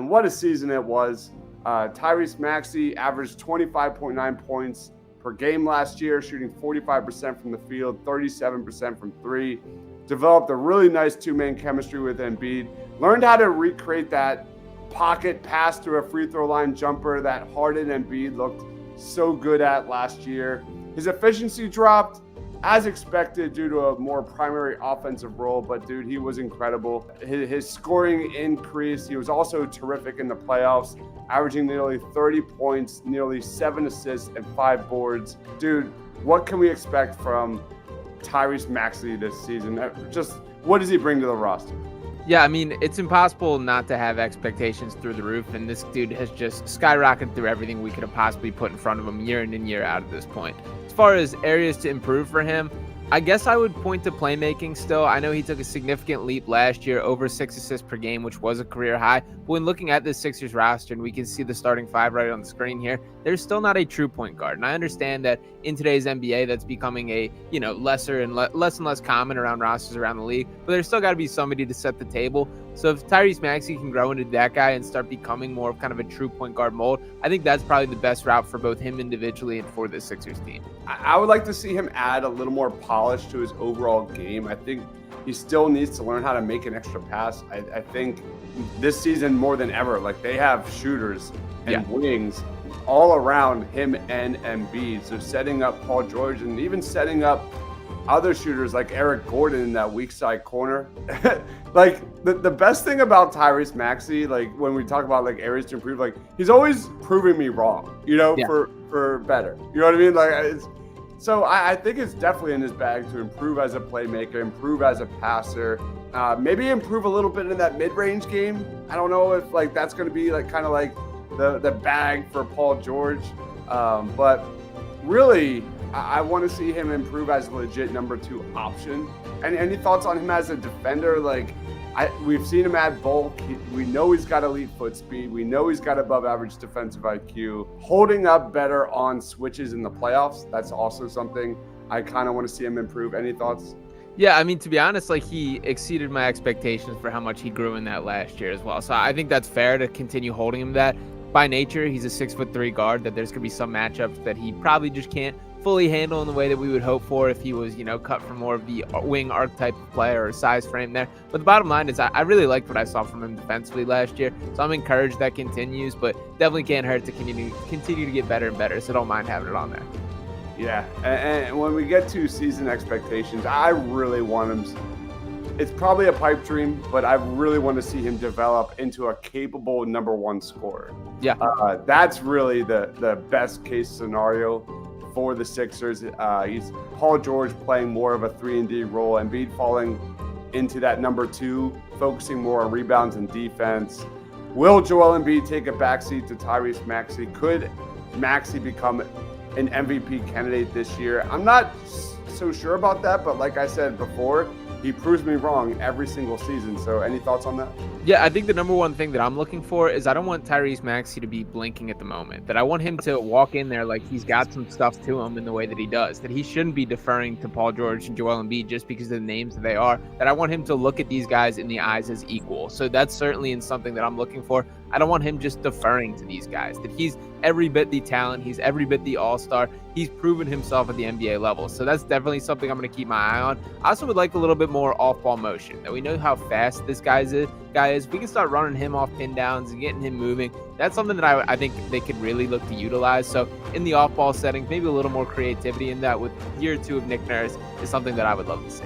What a season it was. Tyrese Maxey averaged 25.9 points per game last year, shooting 45% from the field, 37% from three. Developed a really nice two-man chemistry with Embiid. Learned how to recreate that pocket pass to a free throw line jumper that Harden and Embiid looked so good at last year. His efficiency dropped as expected due to a more primary offensive role, but dude, he was incredible. His scoring increased. He was also terrific in the playoffs, averaging nearly 30 points, nearly 7 assists, and 5 boards. Dude, what can we expect from Tyrese Maxey this season? Just what does he bring to the roster? Yeah, I mean, it's impossible not to have expectations through the roof, and this dude has just skyrocketed through everything we could have possibly put in front of him year in and year out at this point. As far as areas to improve for him, I guess I would point to playmaking still. I know he took a significant leap last year, over 6 assists per game, which was a career high. But when looking at this Sixers roster, and we can see the starting 5 right on the screen here, there's still not a true point guard. And I understand that in today's NBA, that's becoming a, lesser and less common around rosters around the league. But there's still got to be somebody to set the table. So if Tyrese Maxey can grow into that guy and start becoming more of kind of a true point guard mold, I think that's probably the best route for both him individually and for the Sixers team. I would like to see him add a little more polish to his overall game. I think he still needs to learn how to make an extra pass. I think this season more than ever, like they have shooters and wings all around him and Embiid. So setting up Paul George and even setting up other shooters like Eric Gordon in that weak side corner. Like the best thing about Tyrese Maxey, like when we talk about like areas to improve, like he's always proving me wrong, for better. You know what I mean? Like so I think it's definitely in his bag to improve as a playmaker, improve as a passer, maybe improve a little bit in that mid-range game. I don't know if like that's going to be like kind of like the bag for Paul George, but really I want to see him improve as a legit number 2 option. And any thoughts on him as a defender? Like we've seen him at bulk. We know he's got elite foot speed. We know he's got above average defensive IQ. Holding up better on switches in the playoffs, that's also something I kind of want to see him improve. Any thoughts? Yeah, I mean, to be honest, like he exceeded my expectations for how much he grew in that last year as well. So I think that's fair to continue holding him that. By nature, he's a 6'3" guard, that there's going to be some matchups that he probably just can't fully handle in the way that we would hope for if he was, cut from more of the wing archetype player or size frame there. But the bottom line is I really liked what I saw from him defensively last year. So I'm encouraged that continues, but definitely can't hurt to continue to get better and better. So don't mind having it on there. Yeah, and when we get to season expectations, I really want him. It's probably a pipe dream, but I really want to see him develop into a capable number 1 scorer. Yeah. That's really the best case scenario for the Sixers. He's Paul George playing more of a 3-and-D role, Embiid falling into that number 2, focusing more on rebounds and defense. Will Joel Embiid take a backseat to Tyrese Maxey? Could Maxey become an MVP candidate this year? I'm not so sure about that, but like I said before, he proves me wrong every single season. So any thoughts on that? Yeah, I think the number one thing that I'm looking for is I don't want Tyrese Maxey to be blinking at the moment. That I want him to walk in there like he's got some stuff to him in the way that he does. That he shouldn't be deferring to Paul George and Joel Embiid just because of the names that they are. That I want him to look at these guys in the eyes as equal. So that's certainly in something that I'm looking for. I don't want him just deferring to these guys. That he's every bit the talent. He's every bit the all-star. He's proven himself at the NBA level. So that's definitely something I'm going to keep my eye on. I also would like a little bit more off-ball motion. That we know how fast this guy is. If we can start running him off pin downs and getting him moving, that's something that I think they could really look to utilize. So in the off-ball settings, maybe a little more creativity in that with year 2 of Nick Nurse is something that I would love to see.